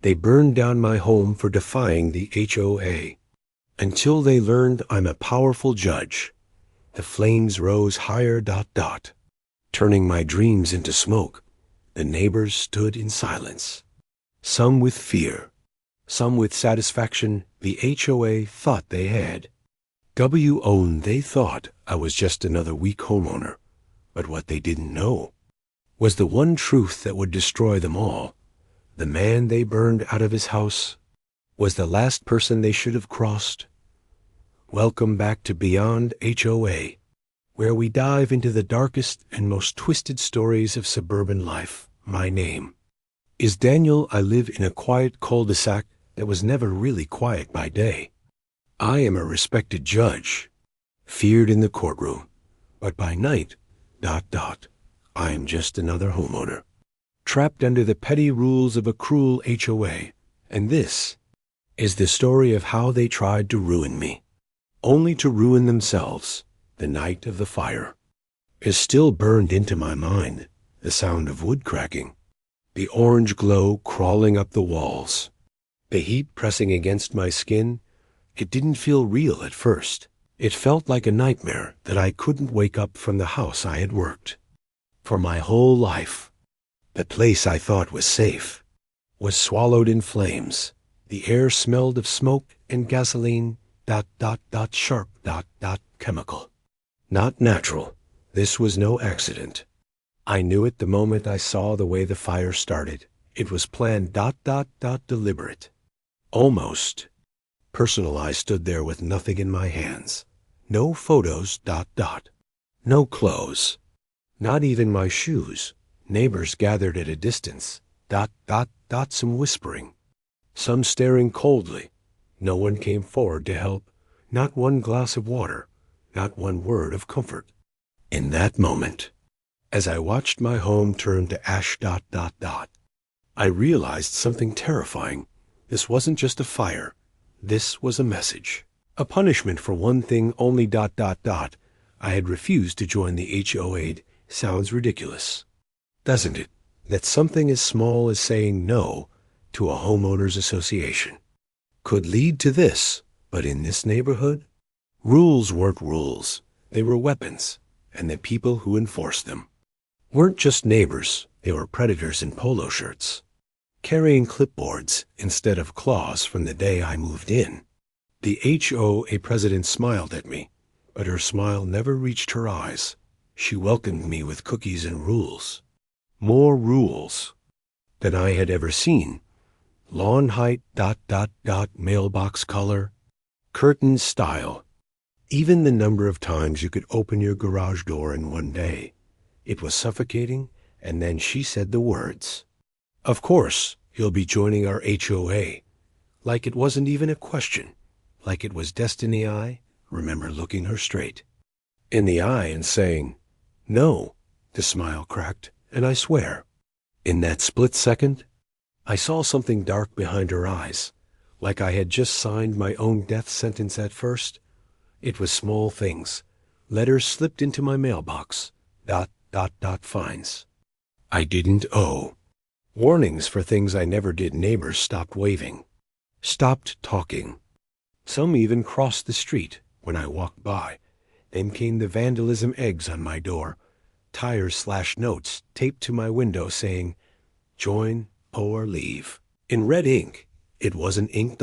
They burned down my home for defying the HOA. Until they learned I'm a powerful judge, the flames rose higher, turning my dreams into smoke. The neighbors stood in silence, some with fear, some with satisfaction. The HOA thought they had. They thought I was just another weak homeowner. But what they didn't know was the one truth that would destroy them all. The man they burned out of his house was the last person they should have crossed. Welcome back to Beyond HOA, where we dive into the darkest and most twisted stories of suburban life. My name is Daniel. I live in a quiet cul-de-sac that was never really quiet by day. I am a respected judge, feared in the courtroom, but by night, I am just another homeowner, trapped under the petty rules of a cruel HOA. And this is the story of how they tried to ruin me, only to ruin themselves. The night of the fire is still burned into my mind, the sound of wood cracking, the orange glow crawling up the walls, the heat pressing against my skin. It didn't feel real at first. It felt like a nightmare that I couldn't wake up from the house I had worked for my whole life. The place I thought was safe was swallowed in flames. The air smelled of smoke and gasoline, sharp, chemical. Not natural. This was no accident. I knew it the moment I saw the way the fire started. It was planned, deliberate. Almost personal. I stood there with nothing in my hands. No photos, no clothes, not even my shoes. Neighbors gathered at a distance, some whispering, some staring coldly. No one came forward to help, not one glass of water, not one word of comfort. In that moment, as I watched my home turn to ash, I realized something terrifying. This wasn't just a fire. This was a message, a punishment for one thing only, I had refused to join the HOA. Sounds ridiculous, doesn't it? That something as small as saying no to a homeowners association could lead to this. But in this neighborhood, rules weren't rules. They were weapons, and the people who enforced them weren't just neighbors. They were predators in polo shirts, carrying clipboards instead of claws from the day I moved in. The HOA president smiled at me, but her smile never reached her eyes. She welcomed me with cookies and rules. More rules than I had ever seen. Lawn height, mailbox color, curtain style, even the number of times you could open your garage door in one day. It was suffocating, and then she said the words, "Of course, you'll be joining our HOA." Like it wasn't even a question, like it was destiny. I remember looking her straight in the eye and saying, "No." The smile cracked, and I swear, in that split second, I saw something dark behind her eyes, like I had just signed my own death sentence at first. It was small things. Letters slipped into my mailbox, fines I didn't owe. Warnings for things I never did. Neighbors stopped waving, stopped talking. Some even crossed the street when I walked by. Then came the vandalism eggs on my door, tires/notes taped to my window saying, "Join or leave," in red ink. It wasn't ink,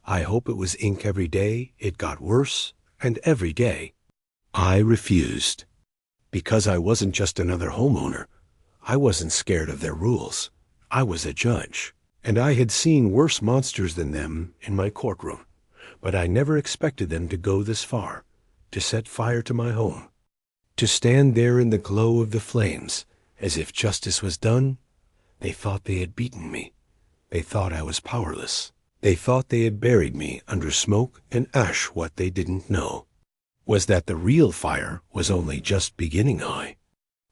I hope it was ink every day. It got worse, and every day. I refused. Because I wasn't just another homeowner. I wasn't scared of their rules. I was a judge, and I had seen worse monsters than them in my courtroom. But I never expected them to go this far, to set fire to my home, to stand there in the glow of the flames, as if justice was done. They thought they had beaten me. They thought I was powerless. They thought they had buried me under smoke and ash. What they didn't know was that the real fire was only just beginning. I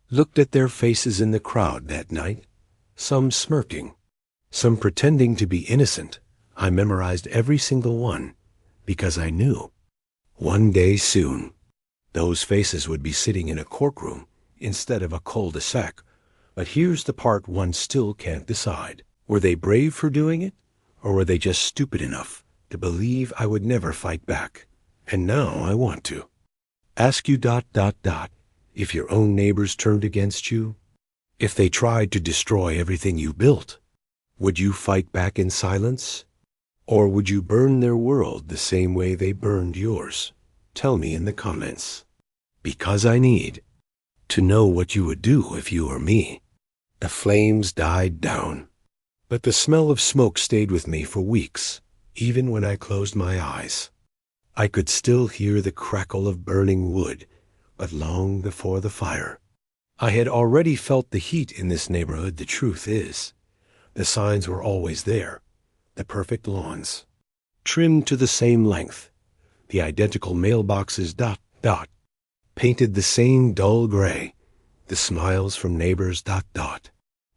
looked at their faces in the crowd that night, some smirking, some pretending to be innocent. I memorized every single one, because I knew one day soon those faces would be sitting in a courtroom instead of a cul-de-sac. But here's the part one still can't decide. Were they brave for doing it, or were they just stupid enough to believe I would never fight back? And now I want to. Ask you ... if your own neighbors turned against you, if they tried to destroy everything you built, would you fight back in silence? Or would you burn their world the same way they burned yours? Tell me in the comments. Because I need to know what you would do if you were me. The flames died down, but the smell of smoke stayed with me for weeks, even when I closed my eyes. I could still hear the crackle of burning wood, but long before the fire, I had already felt the heat in this neighborhood. The truth is, the signs were always there. The perfect lawns, trimmed to the same length, the identical mailboxes ... painted the same dull gray, the smiles from neighbors ...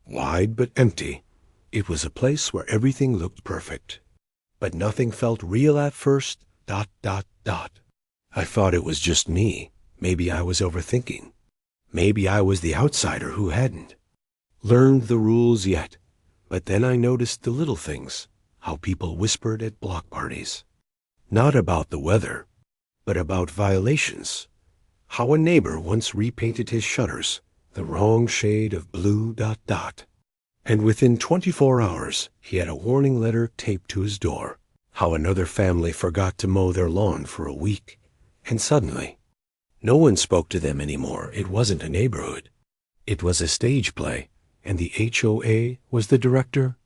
wide but empty. It was a place where everything looked perfect, but nothing felt real at first ... I thought it was just me. Maybe I was overthinking. Maybe I was the outsider who hadn't learned the rules yet. But then I noticed the little things, how people whispered at block parties. Not about the weather, but about violations. How a neighbor once repainted his shutters the wrong shade of blue ... and within 24 hours he had a warning letter taped to his door. How another family forgot to mow their lawn for a week, and suddenly no one spoke to them anymore. It wasn't a neighborhood. It was a stage play, and the HOA was the director,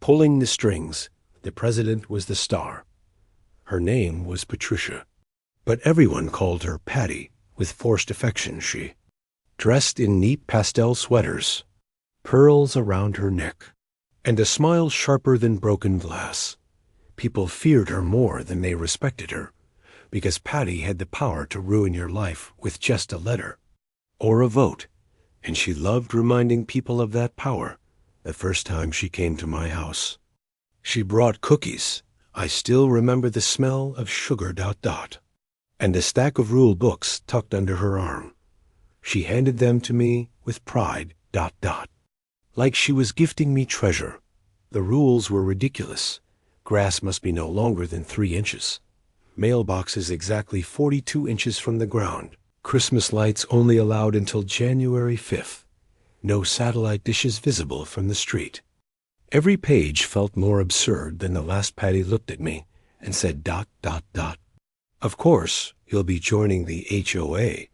pulling the strings. The president was the star. Her name was Patricia, but everyone called her Patty with forced affection. She, dressed in neat pastel sweaters, pearls around her neck, and a smile sharper than broken glass. People feared her more than they respected her, because Patty had the power to ruin your life with just a letter or a vote, and she loved reminding people of that power. The first time she came to my house, she brought cookies. I still remember the smell of sugar ... and a stack of rule books tucked under her arm. She handed them to me with pride ... like she was gifting me treasure. The rules were ridiculous. Grass must be no longer than 3 inches. Mailboxes exactly 42 inches from the ground. Christmas lights only allowed until January 5th. No satellite dishes visible from the street. Every page felt more absurd than the last. Patty looked at me and said ... Of course, you'll be joining the HOA.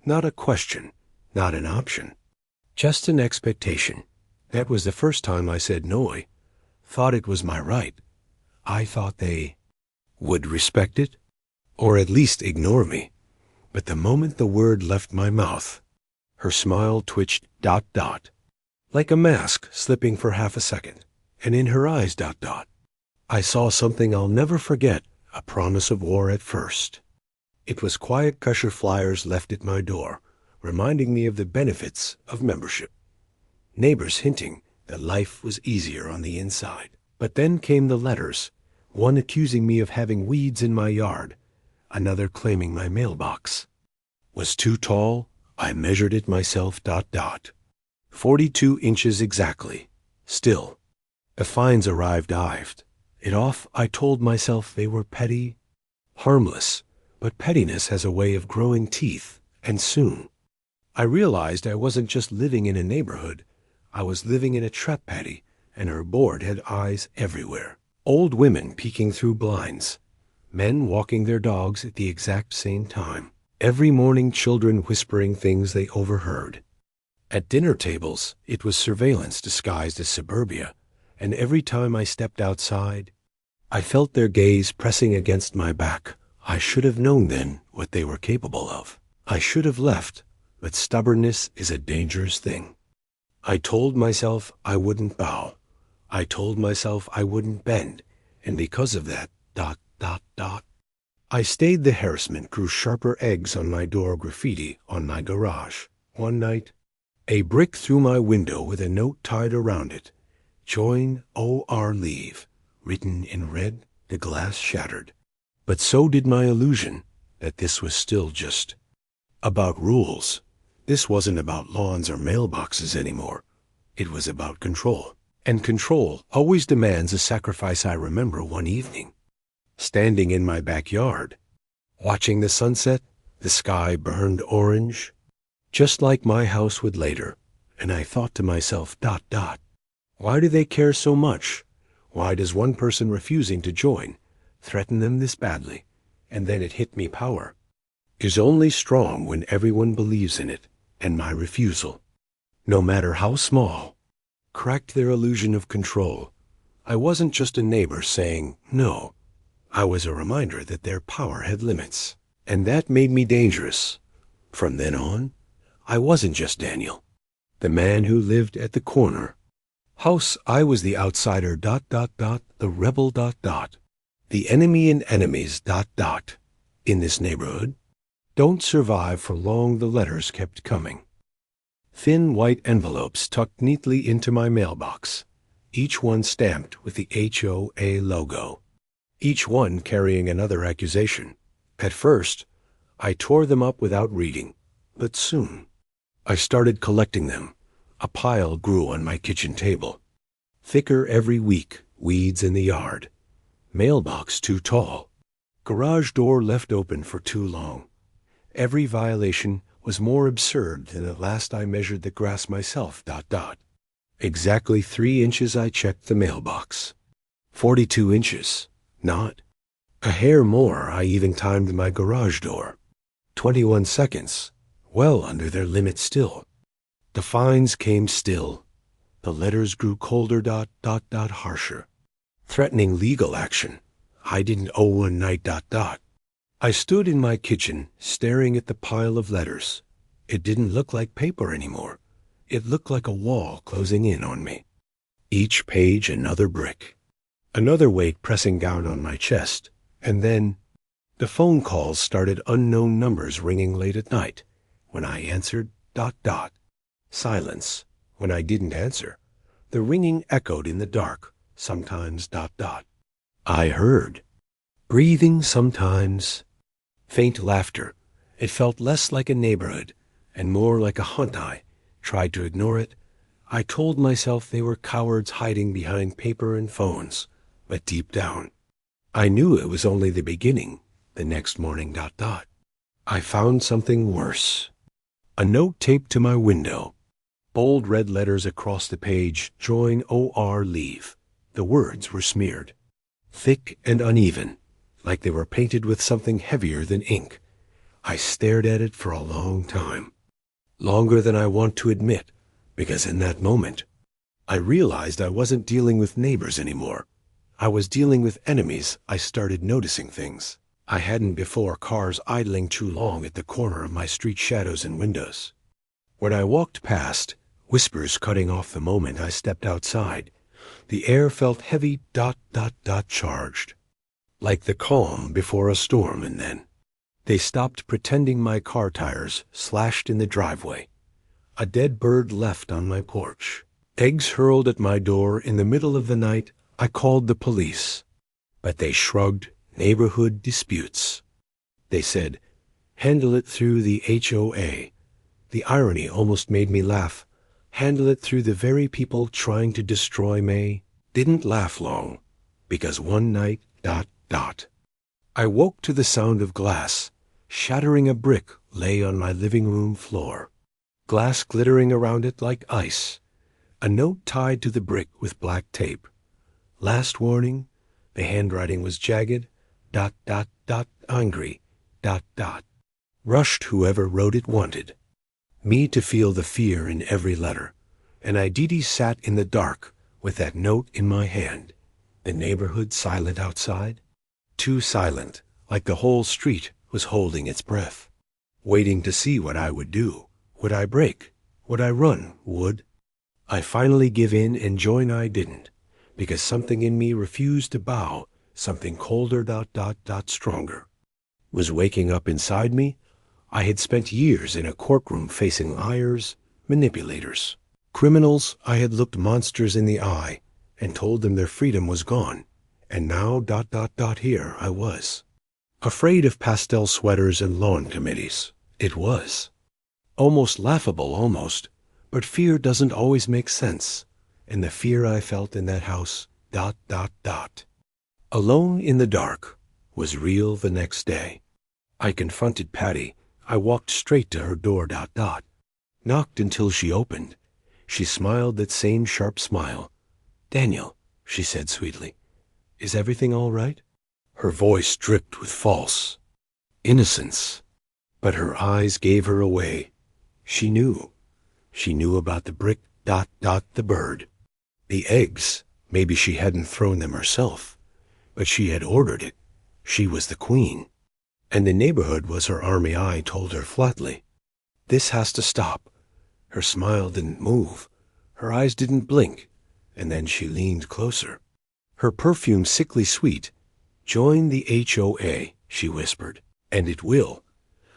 Not a question, not an option, just an expectation. That was the first time I said no. I thought it was my right. I thought they would respect it, or at least ignore me. But the moment the word left my mouth, her smile twitched ... like a mask slipping for half a second, and in her eyes ... I saw something I'll never forget, a promise of war at first. It was quiet Gusher flyers left at my door, reminding me of the benefits of membership. Neighbors hinting that life was easier on the inside. But then came the letters, one accusing me of having weeds in my yard, another claiming my mailbox was too tall. I measured it myself ... 42 inches exactly. Still, the fines arrived. It off. I told myself they were petty, harmless, but pettiness has a way of growing teeth, and soon I realized I wasn't just living in a neighborhood. I was living in a trap. Patty and her board had eyes everywhere. Old women peeking through blinds, men walking their dogs at the exact same time. Every morning children whispering things they overheard. At dinner tables, it was surveillance disguised as suburbia, and every time I stepped outside, I felt their gaze pressing against my back. I should have known then what they were capable of. I should have left, but stubbornness is a dangerous thing. I told myself I wouldn't bow. I told myself I wouldn't bend, and because of that ... I stayed. The harassment grew sharper. Eggs on my door, graffiti on my garage. One night, a brick through my window with a note tied around it. Join or leave, written in red. The glass shattered. But so did my illusion that this was still just about rules. This wasn't about lawns or mailboxes anymore. It was about control. And control always demands a sacrifice. I remember one evening, standing in my backyard, watching the sunset. The sky burned orange, just like my house would later, and I thought to myself, ... why do they care so much? Why does one person refusing to join threaten them this badly? And then it hit me: power is only strong when everyone believes in it, and my refusal, no matter how small, cracked their illusion of control. I wasn't just a neighbor saying no. I was a reminder that their power had limits, and that made me dangerous. From then on, I wasn't just Daniel, the man who lived at the corner house. I was the outsider, ... the rebel ... the enemy in enemies ... in this neighborhood. Don't survive for long. The letters kept coming. Thin white envelopes tucked neatly into my mailbox, each one stamped with the HOA logo, each one carrying another accusation. At first, I tore them up without reading, but soon I started collecting them. A pile grew on my kitchen table, thicker every week. Weeds in the yard, mailbox too tall, garage door left open for too long. Every violation was more absurd than at last I measured the grass myself. ... Exactly 3 inches. I checked the mailbox. 42 inches. Not a hair more. I even timed my garage door. 21 seconds. Well under their limit still. The fines came still. The letters grew colder ... harsher, threatening legal action. I didn't owe a night ... I stood in my kitchen, staring at the pile of letters. It didn't look like paper anymore. It looked like a wall closing in on me. Each page another brick, another weight pressing down on my chest. And then the phone calls started. Unknown numbers ringing late at night. When I answered ... silence. When I didn't answer, the ringing echoed in the dark. Sometimes ... I heard breathing, sometimes faint laughter. It felt less like a neighborhood and more like a hunt. I tried to ignore it. I told myself they were cowards hiding behind paper and phones. But deep down, I knew it was only the beginning. The next morning ... I found something worse. A note taped to my window. Bold red letters across the page: join or leave. The words were smeared, thick and uneven, like they were painted with something heavier than ink. I stared at it for a long time, longer than I want to admit, because in that moment, I realized I wasn't dealing with neighbors anymore. I was dealing with enemies. I started noticing things I hadn't before: cars idling too long at the corner of my street, shadows in windows. When I walked past, whispers cutting off the moment I stepped outside. The air felt heavy ... charged, like the calm before a storm. And then they stopped pretending. My car tires slashed in the driveway. A dead bird left on my porch. Eggs hurled at my door in the middle of the night. I called the police, but they shrugged. Neighborhood disputes, they said. Handle it through the HOA. The irony almost made me laugh. Handle it through the very people trying to destroy me. Didn't laugh long, because one night ... I woke to the sound of glass shattering. A brick lay on my living room floor, glass glittering around it like ice. A note tied to the brick with black tape. Last warning. The handwriting was jagged. ... angry ... Rushed. Whoever wrote it wanted me to feel the fear in every letter. And I sat in the dark with that note in my hand. The neighborhood silent outside. Too silent, like the whole street was holding its breath, waiting to see what I would do. Would I break? Would I run? Would I finally give in and join? I didn't, because something in me refused to bow. Something colder ... stronger was waking up inside me. I had spent years in a courtroom facing liars, manipulators, criminals. I had looked monsters in the eye and told them their freedom was gone. And now ... here I was, afraid of pastel sweaters and lawn committees. It was almost laughable, almost. But fear doesn't always make sense. and the fear I felt in that house, ... Alone in the dark, was real the next day. I confronted Patty. I walked straight to her door, ... Knocked until she opened. She smiled that same sharp smile. "Daniel," she said sweetly, "is everything all right?" Her voice dripped with false innocence, but her eyes gave her away. She knew. She knew about the brick, ... the bird. The eggs, maybe she hadn't thrown them herself, but she had ordered it. She was the queen. And the neighborhood was her army. I told her flatly. This has to stop. Her smile didn't move. Her eyes didn't blink. And then she leaned closer. Her perfume sickly sweet. "Join the HOA," she whispered. "And it will."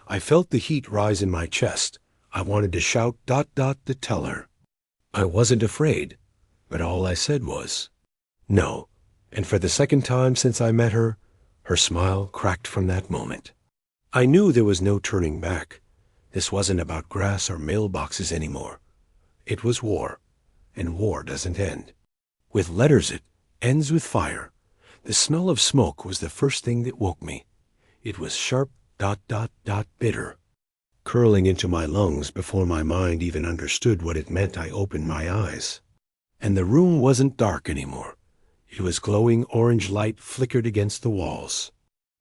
I felt the heat rise in my chest. I wanted to shout ... to tell her. I wasn't afraid, but all I said was, "No." And for the second time since I met her, her smile cracked from that moment. I knew there was no turning back. This wasn't about grass or mailboxes anymore. It was war, and war doesn't end with letters. It ends with fire. The smell of smoke was the first thing that woke me. It was sharp ... bitter, curling into my lungs before my mind even understood what it meant. I opened my eyes, and the room wasn't dark anymore. It was glowing orange. Light flickered against the walls,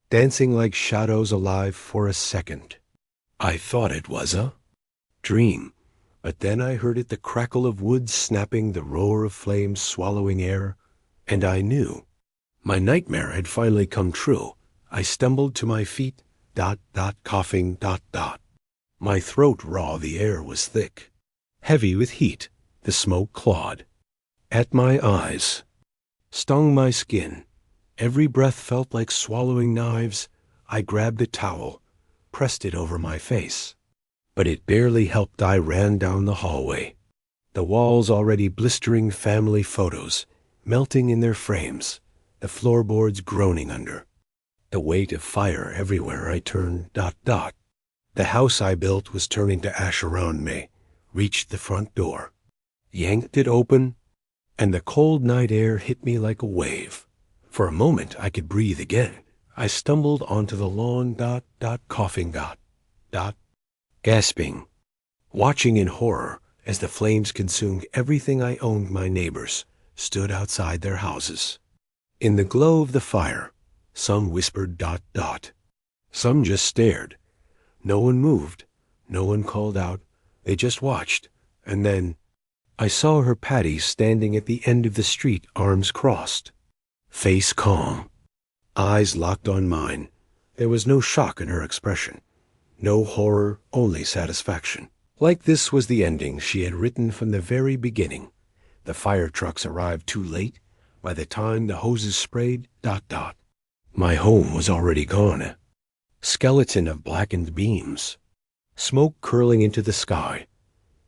dancing like shadows alive for a second. I thought it was a dream, but then I heard it, the crackle of wood snapping, the roar of flames swallowing air, and I knew my nightmare had finally come true. I stumbled to my feet, ... coughing ... My throat raw, the air was thick, heavy with heat. The smoke clawed at my eyes, stung my skin. Every breath felt like swallowing knives. I grabbed a towel, pressed it over my face, but it barely helped. I ran down the hallway, the walls already blistering, family photos melting in their frames, the floorboards groaning under the weight of fire everywhere I turned. ... The house I built was turning to ash around me. Reached the front door, yanked it open, and the cold night air hit me like a wave. For a moment I could breathe again. I stumbled onto the lawn, ... coughing ... gasping, watching in horror as the flames consumed everything I owned. My neighbors stood outside their houses. In the glow of the fire, some whispered ... Some just stared. No one moved. No one called out. They just watched. And then I saw her, Patty, standing at the end of the street, arms crossed, face calm, eyes locked on mine. There was no shock in her expression, no horror, only satisfaction. Like this was the ending she had written from the very beginning. The fire trucks arrived too late. By the time the hoses sprayed ... My home was already gone, a skeleton of blackened beams, smoke curling into the sky.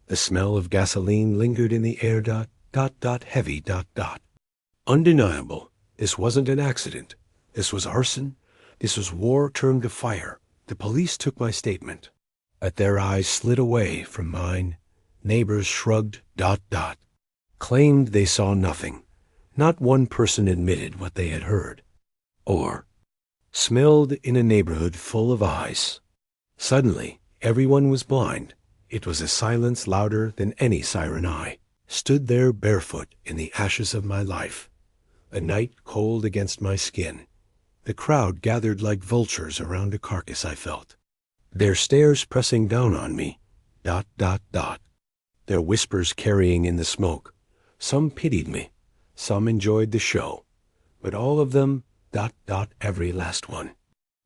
The smell of gasoline lingered in the air ... heavy ... Undeniable. This wasn't an accident. This was arson. This was war turned to fire. The police took my statement, but their eyes slid away from mine. Neighbors shrugged ... claimed they saw nothing. Not one person admitted what they had heard or smelled in a neighborhood full of eyes. Suddenly, everyone was blind. It was a silence louder than any siren. I stood there barefoot in the ashes of my life, a night cold against my skin. The crowd gathered like vultures around a carcass. I felt their stares pressing down on me, ... their whispers carrying in the smoke. Some pitied me, some enjoyed the show, but all of them ... every last one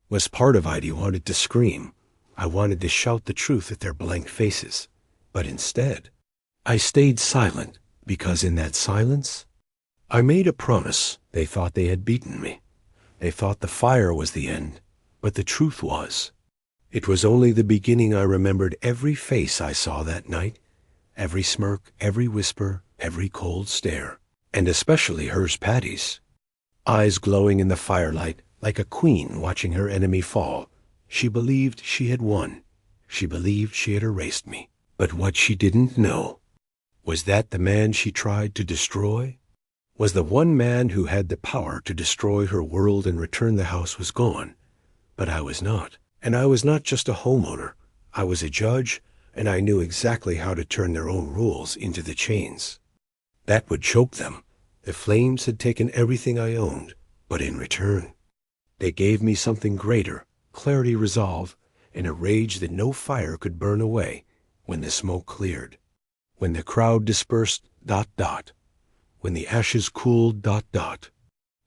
was part of I wanted to scream. I wanted to shout the truth at their blank faces, but instead I stayed silent, because in that silence I made a promise. They thought they had beaten me. They thought the fire was the end, but the truth was, it was only the beginning. I remembered every face I saw that night, every smirk, every whisper, every cold stare, and especially hers, Patty's. Eyes glowing in the firelight, like a queen watching her enemy fall. She believed she had won. She believed she had erased me. But what she didn't know Was that the man she tried to destroy? Was the one man who had the power to destroy her world and return the house was gone? But I was not. And I was not just a homeowner. I was a judge, and I knew exactly how to turn their own rules into the chains. That would choke them. The flames had taken everything I owned, but in return, they gave me something greater, clarity, resolve, and a rage that no fire could burn away when the smoke cleared. When the crowd dispersed, when the ashes cooled,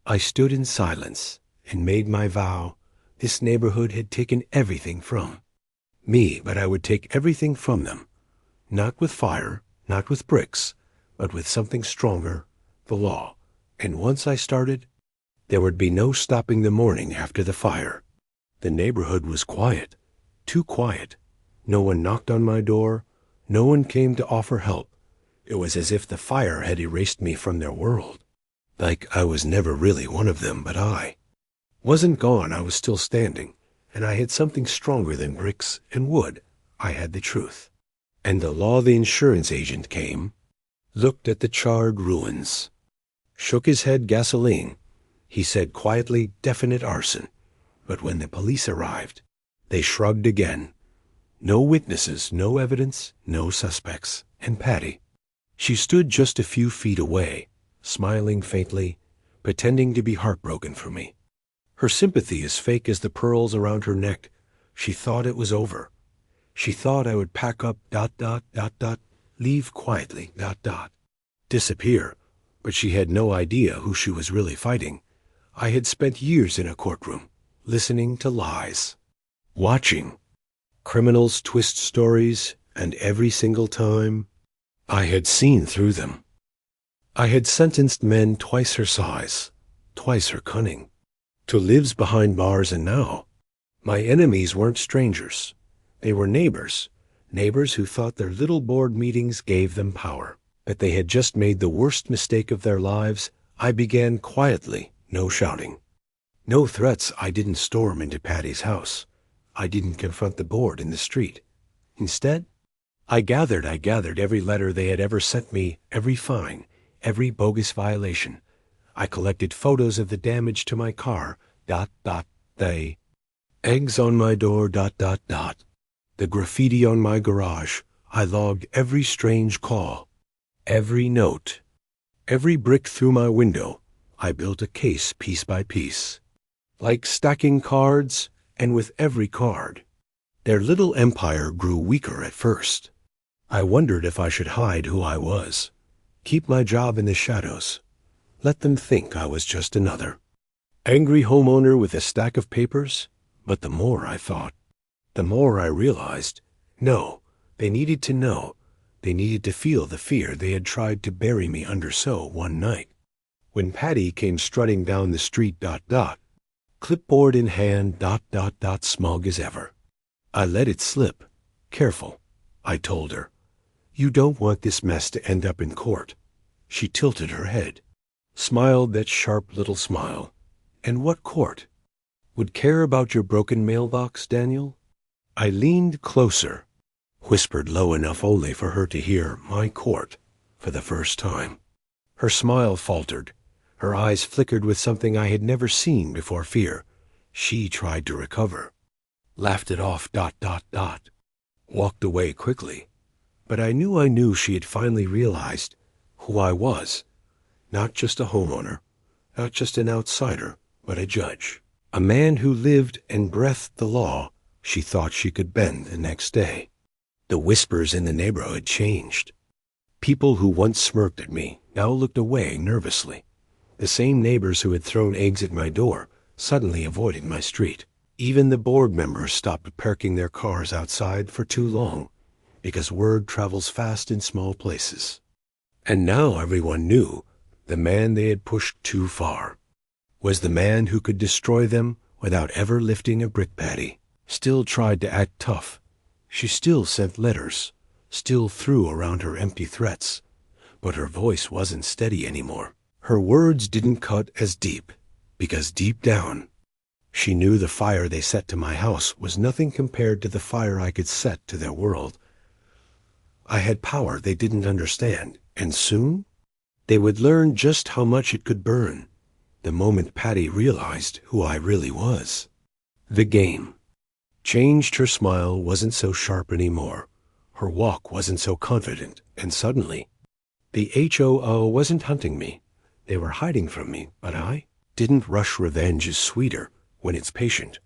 I stood in silence and made my vow. This neighborhood had taken everything from me, but I would take everything from them, not with fire, not with bricks, but with something stronger, the law. And once I started, there would be no stopping the morning after the fire. The neighborhood was quiet, too quiet. No one knocked on my door. No one came to offer help. It was as if the fire had erased me from their world. Like I was never really one of them, but I wasn't gone. I was still standing, and I had something stronger than bricks and wood. I had the truth. And the law. The insurance agent came, looked at the charred ruins, shook his head. Gasoline. He said quietly, definite arson. But when the police arrived, they shrugged again. No witnesses, no evidence, no suspects. And Patty, she stood just a few feet away, smiling faintly, pretending to be heartbroken for me. Her sympathy as fake as the pearls around her neck. She thought it was over. She thought I would pack up, leave quietly, disappear. But she had no idea who she was really fighting. I had spent years in a courtroom, listening to lies, watching criminals twist stories, and every single time, I had seen through them. I had sentenced men twice her size, twice her cunning, to lives behind bars, and now, my enemies weren't strangers. They were neighbors, neighbors who thought their little board meetings gave them power, that they had just made the worst mistake of their lives. I began quietly, no shouting, no threats. I didn't storm into Patty's house. I didn't confront the board in the street. Instead, I gathered every letter they had ever sent me, every fine, every bogus violation. I collected photos of the damage to my car, the eggs on my door, the graffiti on my garage. I logged every strange call, every note, every brick through my window. I built a case piece by piece, like stacking cards, and with every card, their little empire grew weaker at first. I wondered if I should hide who I was, keep my job in the shadows, let them think I was just another angry homeowner with a stack of papers. But the more I thought, the more I realized, no, they needed to know. They needed to feel the fear they had tried to bury me under. So one night, when Patty came strutting down the street, clipboard in hand, smug as ever, I let it slip. Careful, I told her. You don't want this mess to end up in court. She tilted her head, smiled that sharp little smile. And what court would care about your broken mailbox, Daniel? I leaned closer, whispered low enough only for her to hear, my court, for the first time. Her smile faltered. Her eyes flickered with something I had never seen before, fear. She tried to recover, laughed it off, walked away quickly. But I knew she had finally realized who I was. Not just a homeowner, not just an outsider, but a judge. A man who lived and breathed the law she thought she could bend the next day. The whispers in the neighborhood changed. People who once smirked at me now looked away nervously. The same neighbors who had thrown eggs at my door suddenly avoided my street. Even the board members stopped parking their cars outside for too long, because word travels fast in small places. And now everyone knew the man they had pushed too far was the man who could destroy them without ever lifting a brick. Patty still tried to act tough. She still sent letters, still threw around her empty threats, but her voice wasn't steady anymore. Her words didn't cut as deep, because deep down, she knew the fire they set to my house was nothing compared to the fire I could set to their world. I had power they didn't understand, and soon they would learn just how much it could burn, the moment Patty realized who I really was. The game changed. Her smile wasn't so sharp anymore. Her walk wasn't so confident, and suddenly, the HOO wasn't hunting me. They were hiding from me, but I didn't rush. Revenge is sweeter when it's patient.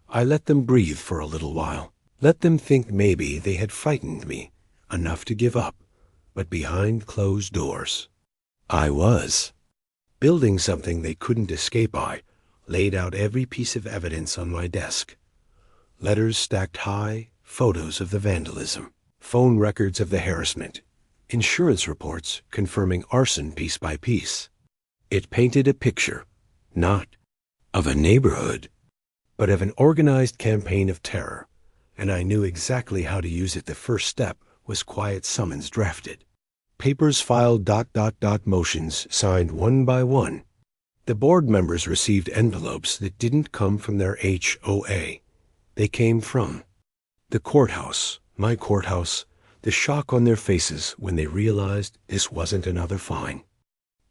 I let them breathe for a little while. Let them think maybe they had frightened me enough to give up. But behind closed doors, I was building something they couldn't escape. I laid out every piece of evidence on my desk. Letters stacked high, photos of the vandalism, phone records of the harassment, insurance reports confirming arson piece by piece. It painted a picture, not of a neighborhood, but of an organized campaign of terror, and I knew exactly how to use it. The first step was quiet summons drafted. Papers filed, motions signed one by one. The board members received envelopes that didn't come from their HOA. They came from the courthouse, my courthouse, the shock on their faces when they realized this wasn't another fine,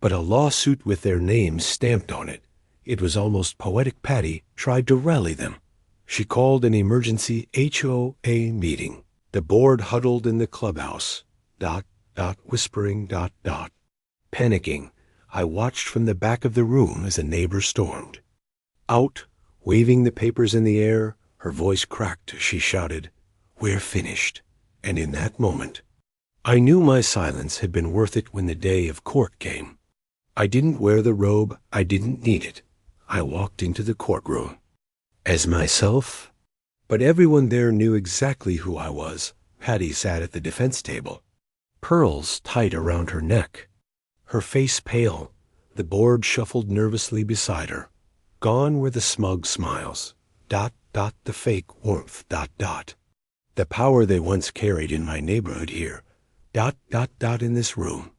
but a lawsuit with their names stamped on it. It was almost poetic. Patty tried to rally them. She called an emergency HOA meeting. The board huddled in the clubhouse, whispering, panicking. I watched from the back of the room as a neighbor stormed out, waving the papers in the air. Her voice cracked as she shouted, "We're finished." And in that moment, I knew my silence had been worth it. When the day of court came, I didn't wear the robe. I didn't need it. I walked into the courtroom as myself, but everyone there knew exactly who I was. Patty sat at the defense table, pearls tight around her neck, her face pale. The board shuffled nervously beside her. Gone were the smug smiles, the fake warmth, the power they once carried in my neighborhood here, in this room.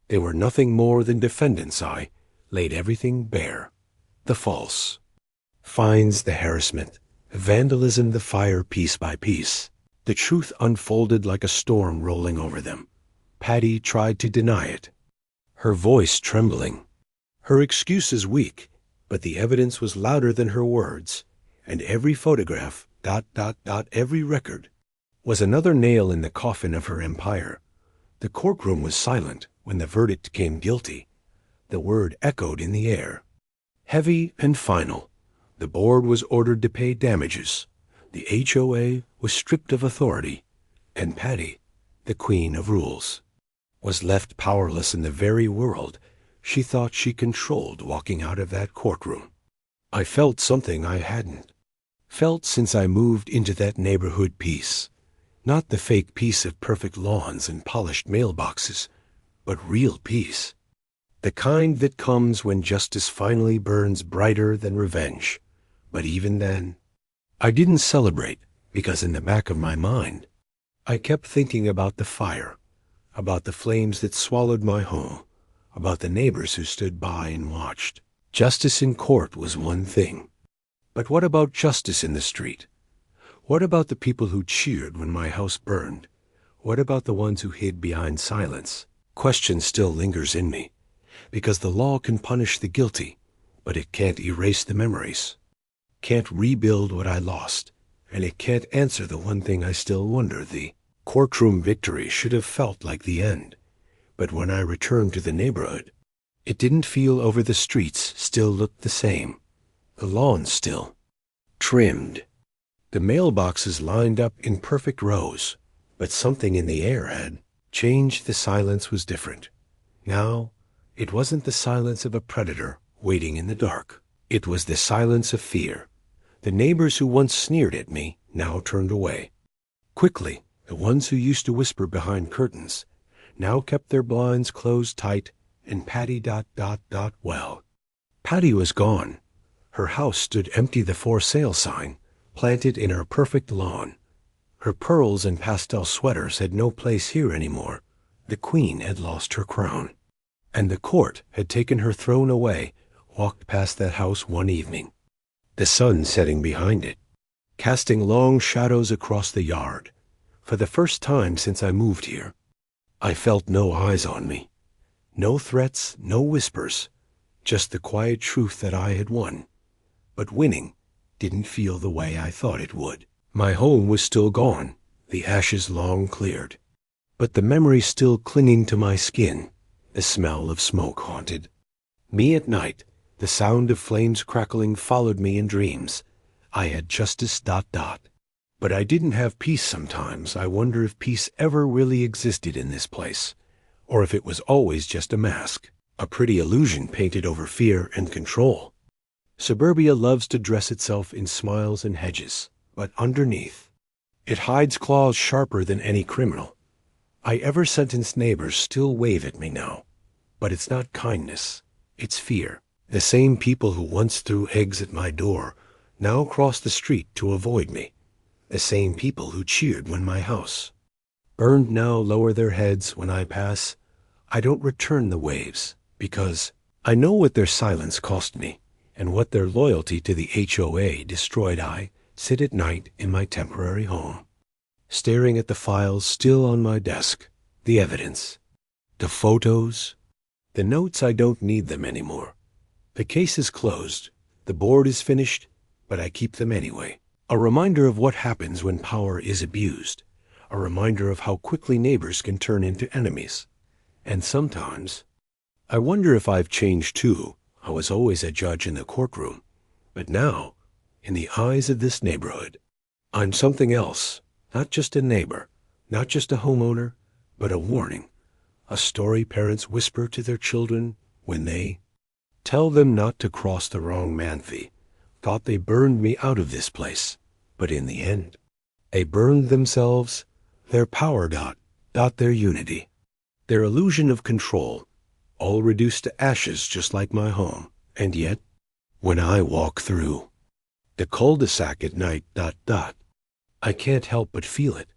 They were nothing more than defendants. I laid everything bare. The false fines, the harassment, the vandalism, the fire, piece by piece. The truth unfolded like a storm rolling over them. Patty tried to deny it, her voice trembling, her excuses weak, but the evidence was louder than her words, and every photograph, every record, was another nail in the coffin of her empire. The courtroom was silent when the verdict came guilty. The word echoed in the air, heavy and final. The board was ordered to pay damages. The HOA was stripped of authority, and Patty, the queen of rules, was left powerless in the very world she thought she controlled. Walking out of that courtroom, I felt something I hadn't felt since I moved into that neighborhood. Peace. Not the fake peace of perfect lawns and polished mailboxes, but real peace. The kind that comes when justice finally burns brighter than revenge. But even then, I didn't celebrate, because in the back of my mind, I kept thinking about the fire, about the flames that swallowed my home, about the neighbors who stood by and watched. Justice in court was one thing. But what about justice in the street? What about the people who cheered when my house burned? What about the ones who hid behind silence? Question still lingers in me, because the law can punish the guilty, but it can't erase the memories, can't rebuild what I lost, and it can't answer the one thing I still wonder. The courtroom victory should have felt like the end, but when I returned to the neighborhood, it didn't feel. Over the streets still looked the same, the lawns still trimmed, the mailboxes lined up in perfect rows, but something in the air had changed. The silence was different. Now, it wasn't the silence of a predator waiting in the dark. It was the silence of fear. The neighbors who once sneered at me now turned away. Quickly, the ones who used to whisper behind curtains now kept their blinds closed tight, and Patty, well, Patty was gone. Her house stood empty, the for sale sign planted in her perfect lawn. Her pearls and pastel sweaters had no place here anymore. The queen had lost her crown, and the court had taken her throne away. Walked past that house one evening, the sun setting behind it, casting long shadows across the yard. For the first time since I moved here, I felt no eyes on me. No threats, no whispers, just the quiet truth that I had won. But winning didn't feel the way I thought it would. My home was still gone, the ashes long cleared. But the memory still clinging to my skin, the smell of smoke haunted me at night. The sound of flames crackling followed me in dreams. I had justice. But I didn't have peace sometimes. I wonder if peace ever really existed in this place, or if it was always just a mask, a pretty illusion painted over fear and control. Suburbia loves to dress itself in smiles and hedges, but underneath, it hides claws sharper than any criminal. I ever sentenced neighbors still wave at me now, but it's not kindness, it's fear. The same people who once threw eggs at my door now cross the street to avoid me. The same people who cheered when my house burned now lower their heads when I pass. I don't return the waves because I know what their silence cost me and what their loyalty to the HOA destroyed. I sit at night in my temporary home, staring at the files still on my desk, the evidence, the photos, the notes. I don't need them anymore. The case is closed, the board is finished, but I keep them anyway. A reminder of what happens when power is abused, a reminder of how quickly neighbors can turn into enemies. And sometimes, I wonder if I've changed too. I was always a judge in the courtroom, but now, in the eyes of this neighborhood, I'm something else, not just a neighbor, not just a homeowner, but a warning, a story parents whisper to their children when they tell them not to cross the wrong man-fee. Thought they burned me out of this place, but in the end, they burned themselves, their power, their unity, their illusion of control, all reduced to ashes just like my home. And yet, when I walk through the cul-de-sac at night, I can't help but feel it,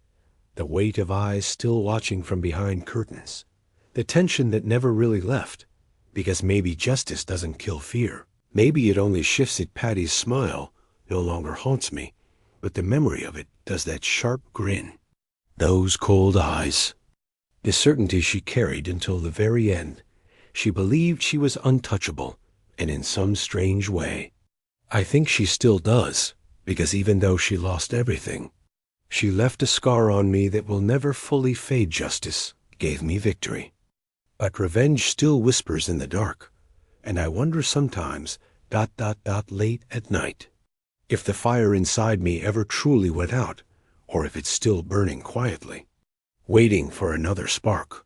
the weight of eyes still watching from behind curtains, the tension that never really left. Because maybe justice doesn't kill fear. Maybe it only shifts it. Patty's smile no longer haunts me, but the memory of it does. That sharp grin, those cold eyes, the certainty she carried until the very end. She believed she was untouchable, and in some strange way, I think she still does, because even though she lost everything, she left a scar on me that will never fully fade. Justice gave me victory, but revenge still whispers in the dark, and I wonder sometimes, late at night, if the fire inside me ever truly went out, or if it's still burning quietly, waiting for another spark.